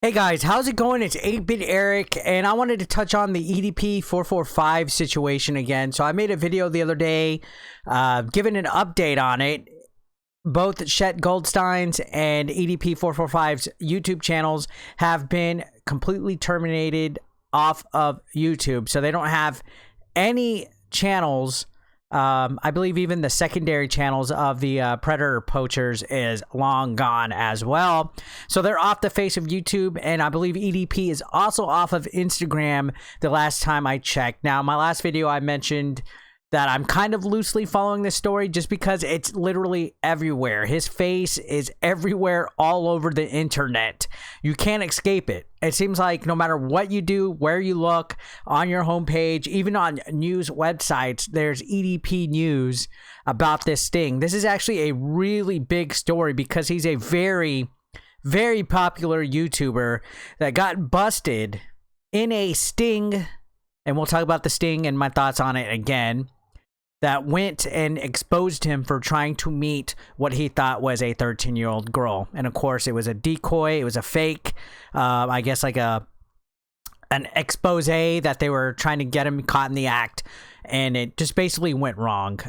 Hey guys, how's it going? It's 8-Bit Eric, and I wanted to touch on the EDP445 situation again. So I made a video the other day giving an update on it. Both Chet Goldstein's and EDP445's YouTube channels have been completely terminated off of YouTube. So they don't have any channels. I believe even the secondary channels of the Predator Poachers is long gone as well. So they're off the face of YouTube, and I believe EDP is also off of Instagram the last time I checked. Now, my last video I mentioned that I'm kind of loosely following this story just because it's literally everywhere. His face is everywhere all over the internet. You can't escape it. It seems like no matter what you do, where you look, on your homepage, even on news websites, there's EDP news about this sting. This is actually a really big story because he's a very, very popular YouTuber that got busted in a sting, and we'll talk about the sting and my thoughts on it again, that went and exposed him for trying to meet what he thought was a 13-year-old girl. And of course, it was a decoy. It was a fake, I guess like an expose that they were trying to get him caught in the act. And it just basically went wrong.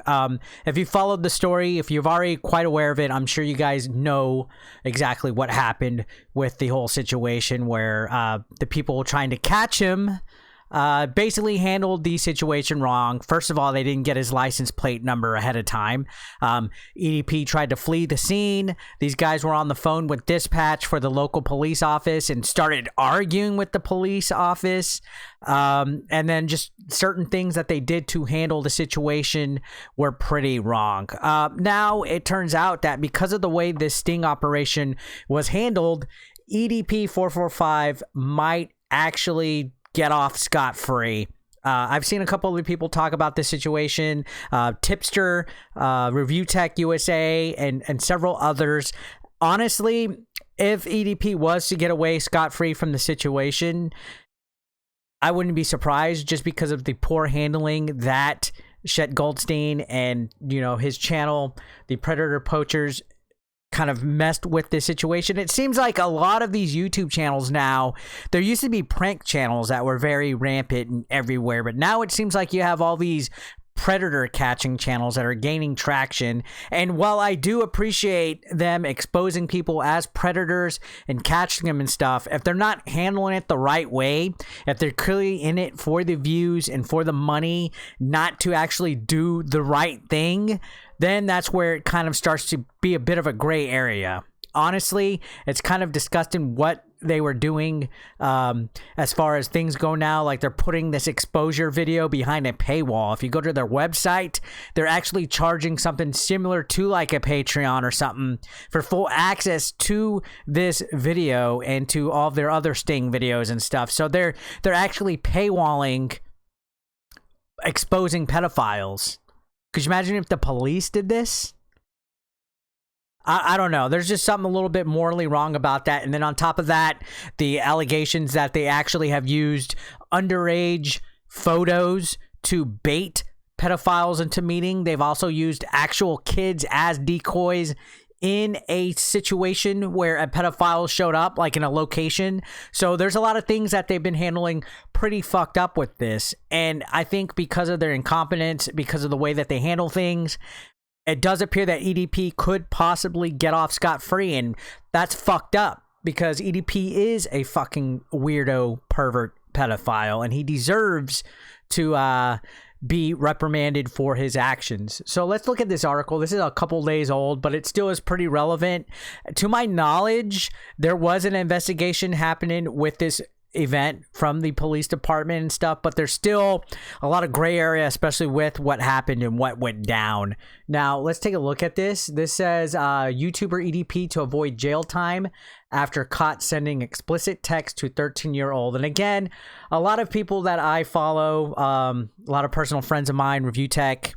If you followed the story, if you're already quite aware of it, I'm sure you guys know exactly what happened with the whole situation where the people trying to catch him basically handled the situation wrong. First of all, they didn't get his license plate number ahead of time. EDP tried to flee the scene. These guys were on the phone with dispatch for the local police office and started arguing with the police office. And then just certain things that they did to handle the situation were pretty wrong. Now it turns out that because of the way this sting operation was handled, EDP445 might actually get off scot-free. I've seen a couple of people talk about this situation. Tipster, Review Tech USA, and several others. Honestly, if EDP was to get away scot-free from the situation, I wouldn't be surprised just because of the poor handling that Chet Goldstein and his channel, the Predator Poachers, kind of messed with this situation. It seems like a lot of these YouTube channels now, there used to be prank channels that were very rampant and everywhere, but now it seems like you have all these predator catching channels that are gaining traction. And while I do appreciate them exposing people as predators and catching them and stuff, if they're not handling it the right way, if they're clearly in it for the views and for the money, not to actually do the right thing, then that's where it kind of starts to be a bit of a gray area. Honestly, it's kind of disgusting what they were doing as far as things go now. Like, they're putting this exposure video behind a paywall. If you go to their website, they're actually charging something similar to like a Patreon or something for full access to this video and to all of their other sting videos and stuff. So they're actually paywalling exposing pedophiles. Could you imagine if the police did this? I don't know. There's just something a little bit morally wrong about that. And then on top of that, the allegations that they actually have used underage photos to bait pedophiles into meeting. They've also used actual kids as decoys in a situation where a pedophile showed up, like in a location. So there's a lot of things that they've been handling pretty fucked up with this. And I think because of their incompetence, because of the way that they handle things, it does appear that EDP could possibly get off scot-free, and that's fucked up because EDP is a fucking weirdo, pervert, pedophile, and he deserves to be reprimanded for his actions. So let's look at this article. This is a couple days old, but it still is pretty relevant. To my knowledge, there was an investigation happening with this event from the police department and stuff, but there's still a lot of gray area, especially with what happened and what went down. Now let's take a look at this. This says YouTuber EDP to avoid jail time after caught sending explicit text to 13-year-old. And again, a lot of people that I follow, a lot of personal friends of mine, Review Tech,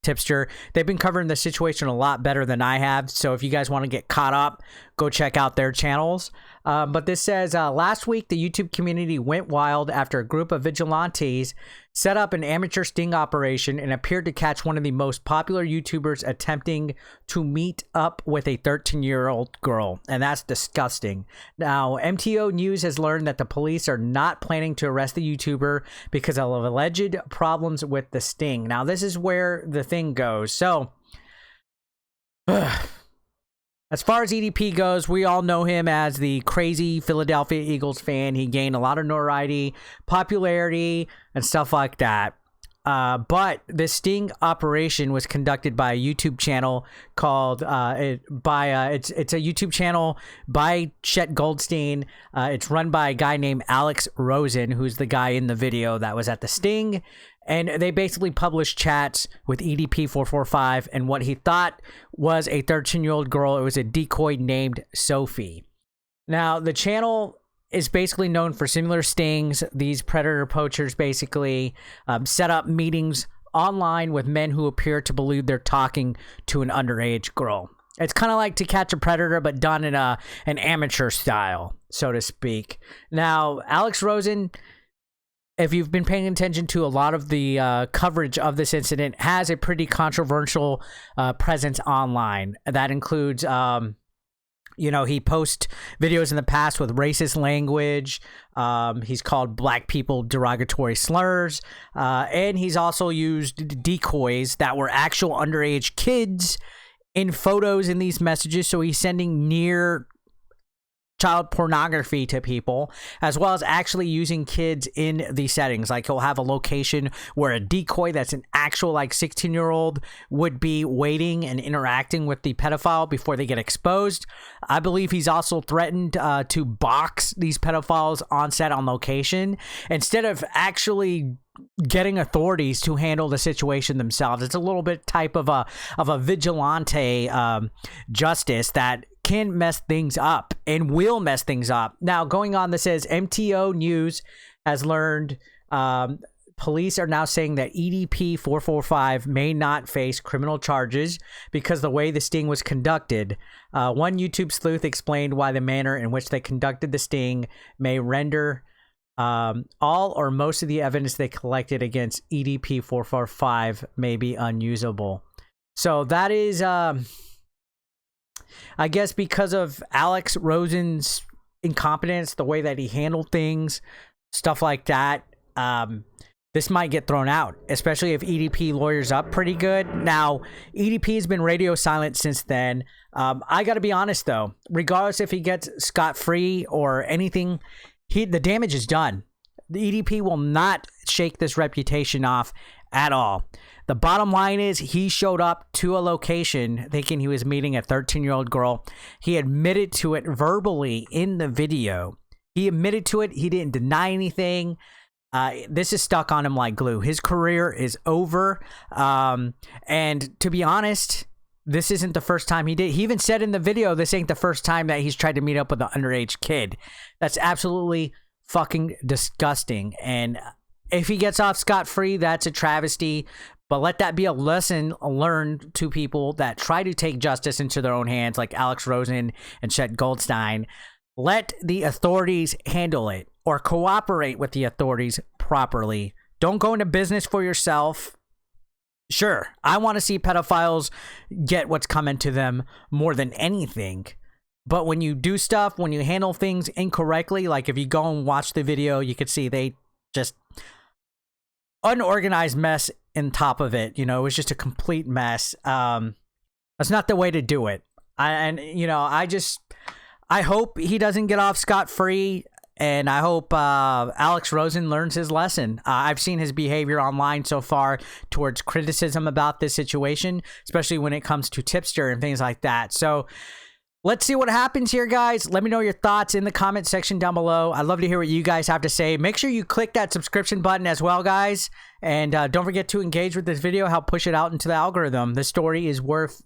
Tipster, they've been covering the situation a lot better than I have. So if you guys want to get caught up, go check out their channels. But this says, last week, the YouTube community went wild after a group of vigilantes set up an amateur sting operation and appeared to catch one of the most popular YouTubers attempting to meet up with a 13-year-old girl. And that's disgusting. Now, MTO News has learned that the police are not planning to arrest the YouTuber because of alleged problems with the sting. Now, this is where the thing goes. So, as far as EDP goes, we all know him as the crazy Philadelphia Eagles fan. He gained a lot of notoriety, popularity, and stuff like that. But the sting operation was conducted by a YouTube channel called it's a YouTube channel by Chet Goldstein. It's run by a guy named Alex Rosen, who's the guy in the video that was at the sting. And they basically published chats with EDP445 and what he thought was a 13-year-old girl. It was a decoy named Sophie. Now, the channel is basically known for similar stings. These predator poachers basically set up meetings online with men who appear to believe they're talking to an underage girl. It's kind of like To Catch a Predator, but done in an amateur style, so to speak. Now, Alex Rosen, if you've been paying attention to a lot of the coverage of this incident, has a pretty controversial presence online. That includes, he posts videos in the past with racist language. He's called black people derogatory slurs. And he's also used decoys that were actual underage kids in photos in these messages. So he's sending near child pornography to people, as well as actually using kids in the settings. Like, he'll have a location where a decoy that's an actual 16-year-old would be waiting and interacting with the pedophile before they get exposed. I believe he's also threatened to box these pedophiles on set on location instead of actually getting authorities to handle the situation themselves. It's a little bit type of a vigilante justice that can mess things up and will mess things up. Now, going on, this says MTO News has learned police are now saying that EDP445 may not face criminal charges because the way the sting was conducted. One YouTube sleuth explained why the manner in which they conducted the sting may render all or most of the evidence they collected against EDP445 may be unusable. So that is, I guess, because of Alex Rosen's incompetence, the way that he handled things, stuff like that, this might get thrown out, especially if EDP lawyers up pretty good. Now, EDP has been radio silent since then. I got to be honest, though, regardless if he gets scot-free or anything, the damage is done. The EDP will not shake this reputation off at all. The bottom line is he showed up to a location thinking he was meeting a 13-year-old girl. He admitted to it verbally in the video. He admitted to it. He didn't deny anything. This is stuck on him like glue. His career is over. And to be honest, this isn't the first time he did. He even said in the video, this ain't the first time that he's tried to meet up with an underage kid. That's absolutely fucking disgusting. And if he gets off scot-free, that's a travesty. But let that be a lesson learned to people that try to take justice into their own hands, like Alex Rosen and Chet Goldstein. Let the authorities handle it, or cooperate with the authorities properly. Don't go into business for yourself. Sure, I want to see pedophiles get what's coming to them more than anything. But when you do stuff, when you handle things incorrectly, like if you go and watch the video, you could see they just unorganized mess in top of it. It was just a complete mess. That's not the way to do it. I hope he doesn't get off scot-free, and I hope Alex Rosen learns his lesson. I've seen his behavior online so far towards criticism about this situation, especially when it comes to tipster and things like that. So let's see what happens here, guys. Let me know your thoughts in the comment section down below. I'd love to hear what you guys have to say. Make sure you click that subscription button as well, guys. And don't forget to engage with this video, help push it out into the algorithm. This story is worth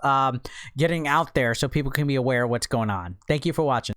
getting out there so people can be aware of what's going on. Thank you for watching.